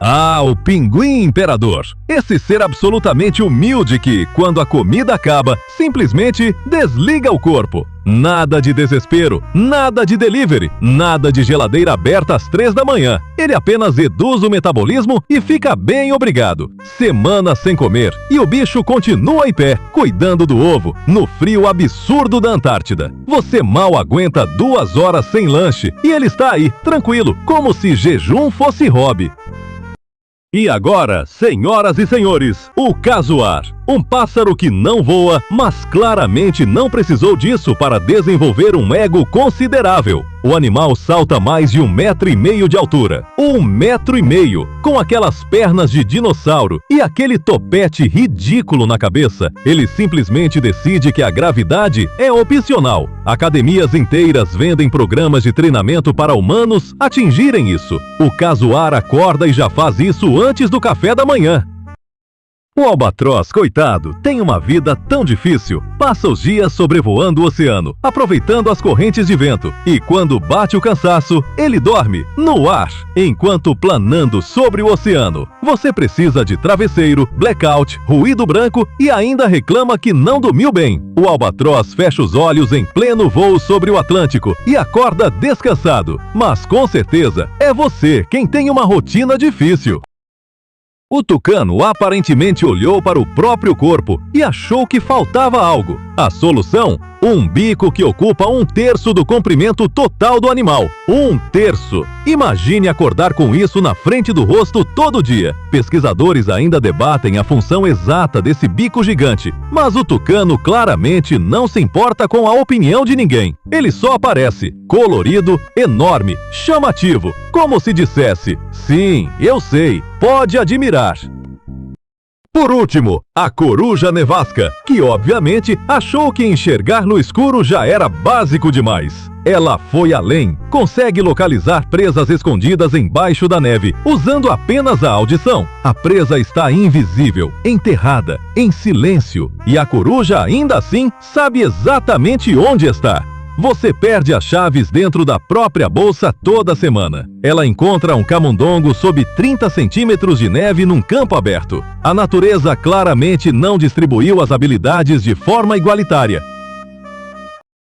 Ah, o pinguim imperador. Esse ser absolutamente humilde que, quando a comida acaba, simplesmente desliga o corpo. Nada de desespero, nada de delivery, nada de geladeira aberta às 3 da manhã. Ele apenas reduz o metabolismo e fica bem, obrigado. Semanas sem comer e o bicho continua em pé, cuidando do ovo, no frio absurdo da Antártida. Você mal aguenta 2 horas sem lanche e ele está aí, tranquilo, como se jejum fosse hobby. E agora, senhoras e senhores, o casuar. Um pássaro que não voa, mas claramente não precisou disso para desenvolver um ego considerável. O animal salta mais de 1,5 metro de altura. 1,5 metro, com aquelas pernas de dinossauro e aquele topete ridículo na cabeça. Ele simplesmente decide que a gravidade é opcional. Academias inteiras vendem programas de treinamento para humanos atingirem isso. O casuar acorda e já faz isso antes do café da manhã. O albatroz, coitado, tem uma vida tão difícil. Passa os dias sobrevoando o oceano, aproveitando as correntes de vento. E quando bate o cansaço, ele dorme no ar, enquanto planando sobre o oceano. Você precisa de travesseiro, blackout, ruído branco e ainda reclama que não dormiu bem. O albatroz fecha os olhos em pleno voo sobre o Atlântico e acorda descansado. Mas com certeza é você quem tem uma rotina difícil. O tucano aparentemente olhou para o próprio corpo e achou que faltava algo. A solução? Um bico que ocupa 1/3 do comprimento total do animal. 1/3! Imagine acordar com isso na frente do rosto todo dia. Pesquisadores ainda debatem a função exata desse bico gigante, mas o tucano claramente não se importa com a opinião de ninguém. Ele só aparece, colorido, enorme, chamativo, como se dissesse: sim, eu sei, pode admirar. Por último, a coruja nevasca, que obviamente achou que enxergar no escuro já era básico demais. Ela foi além, consegue localizar presas escondidas embaixo da neve, usando apenas a audição. A presa está invisível, enterrada, em silêncio, e a coruja ainda assim sabe exatamente onde está. Você perde as chaves dentro da própria bolsa toda semana. Ela encontra um camundongo sob 30 centímetros de neve num campo aberto. A natureza claramente não distribuiu as habilidades de forma igualitária.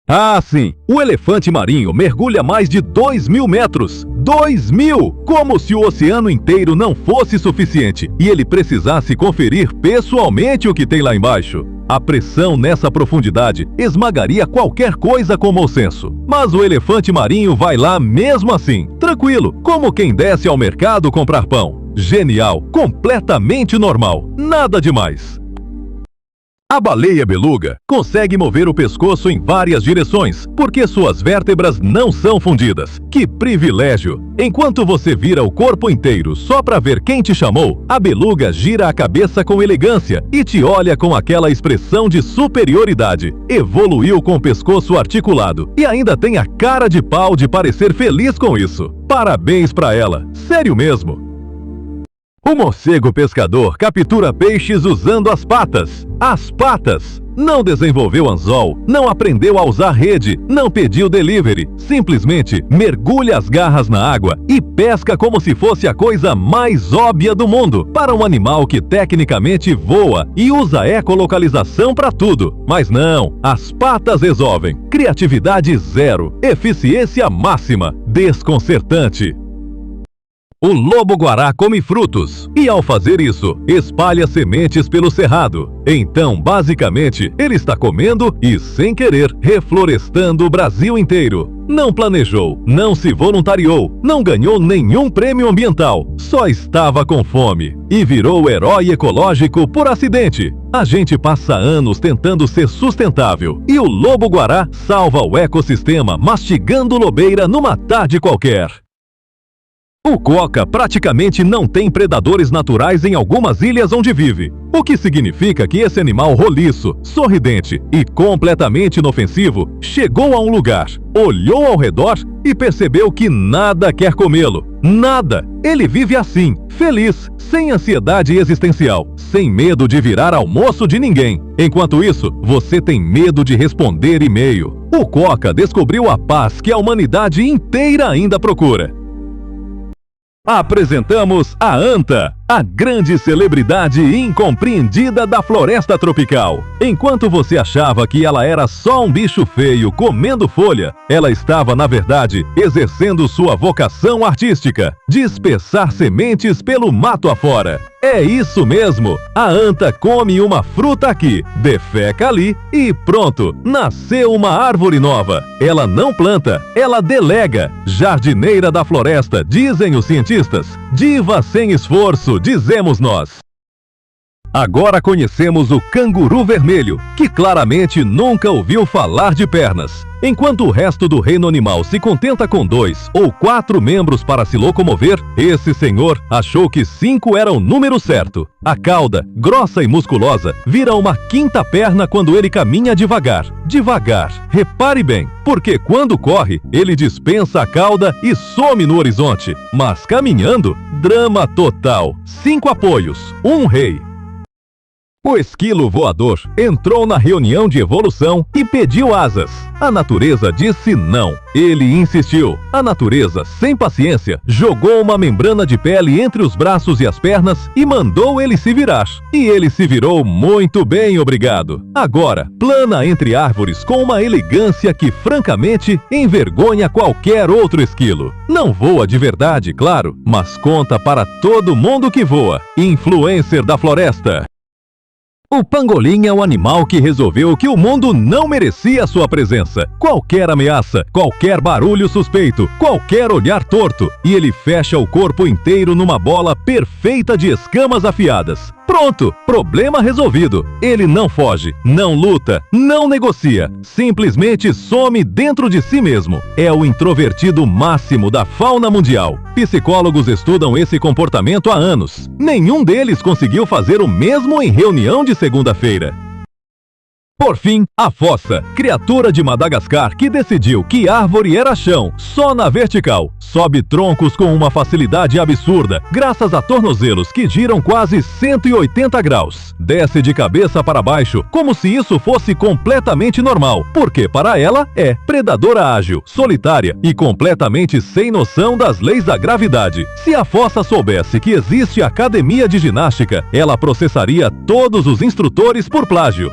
Ah, sim! O elefante marinho mergulha mais de 2.000 metros. 2.000! Como se o oceano inteiro não fosse suficiente e ele precisasse conferir pessoalmente o que tem lá embaixo. A pressão nessa profundidade esmagaria qualquer coisa com mau senso. Mas o elefante marinho vai lá mesmo assim, tranquilo, como quem desce ao mercado comprar pão. Genial, completamente normal, nada demais. A baleia beluga consegue mover o pescoço em várias direções, porque suas vértebras não são fundidas. Que privilégio! Enquanto você vira o corpo inteiro só para ver quem te chamou, a beluga gira a cabeça com elegância e te olha com aquela expressão de superioridade. Evoluiu com o pescoço articulado e ainda tem a cara de pau de parecer feliz com isso. Parabéns para ela, sério mesmo! O morcego pescador captura peixes usando as patas. As patas! Não desenvolveu anzol, não aprendeu a usar rede, não pediu delivery. Simplesmente mergulha as garras na água e pesca como se fosse a coisa mais óbvia do mundo para um animal que tecnicamente voa e usa ecolocalização para tudo. Mas não, as patas resolvem. Criatividade zero, eficiência máxima, desconcertante. O lobo-guará come frutos e, ao fazer isso, espalha sementes pelo cerrado. Então, basicamente, ele está comendo e, sem querer, reflorestando o Brasil inteiro. Não planejou, não se voluntariou, não ganhou nenhum prêmio ambiental, só estava com fome e virou herói ecológico por acidente. A gente passa anos tentando ser sustentável e o lobo-guará salva o ecossistema mastigando lobeira numa tarde qualquer. O quokka praticamente não tem predadores naturais em algumas ilhas onde vive, o que significa que esse animal roliço, sorridente e completamente inofensivo chegou a um lugar, olhou ao redor e percebeu que nada quer comê-lo. Nada! Ele vive assim, feliz, sem ansiedade existencial, sem medo de virar almoço de ninguém. Enquanto isso, você tem medo de responder e-mail. O quokka descobriu a paz que a humanidade inteira ainda procura. Apresentamos a anta, a grande celebridade incompreendida da floresta tropical. Enquanto você achava que ela era só um bicho feio comendo folha, ela estava, na verdade, exercendo sua vocação artística, dispersar sementes pelo mato afora. É isso mesmo, a anta come uma fruta aqui, defeca ali e pronto, nasceu uma árvore nova. Ela não planta, ela delega. Jardineira da floresta, dizem os cientistas. Diva sem esforço, dizemos nós. Agora conhecemos o canguru vermelho, que claramente nunca ouviu falar de pernas. Enquanto o resto do reino animal se contenta com 2 ou 4 membros para se locomover, esse senhor achou que 5 era o número certo. A cauda, grossa e musculosa, vira uma quinta perna quando ele caminha devagar. Devagar, repare bem, porque quando corre, ele dispensa a cauda e some no horizonte. Mas caminhando, drama total. 5 apoios, um rei. O esquilo voador entrou na reunião de evolução e pediu asas. A natureza disse não. Ele insistiu. A natureza, sem paciência, jogou uma membrana de pele entre os braços e as pernas e mandou ele se virar. E ele se virou muito bem, obrigado. Agora, plana entre árvores com uma elegância que, francamente, envergonha qualquer outro esquilo. Não voa de verdade, claro, mas conta para todo mundo que voa. Influencer da floresta. O pangolim é um animal que resolveu que o mundo não merecia sua presença. Qualquer ameaça, qualquer barulho suspeito, qualquer olhar torto, e ele fecha o corpo inteiro numa bola perfeita de escamas afiadas. Pronto, problema resolvido. Ele não foge, não luta, não negocia, simplesmente some dentro de si mesmo. É o introvertido máximo da fauna mundial. Psicólogos estudam esse comportamento há anos. Nenhum deles conseguiu fazer o mesmo em reunião de segunda-feira. Por fim, a fossa, criatura de Madagascar que decidiu que árvore era chão, só na vertical. Sobe troncos com uma facilidade absurda, graças a tornozelos que giram quase 180 graus. Desce de cabeça para baixo, como se isso fosse completamente normal, porque para ela é predadora ágil, solitária e completamente sem noção das leis da gravidade. Se a fossa soubesse que existe academia de ginástica, ela processaria todos os instrutores por plágio.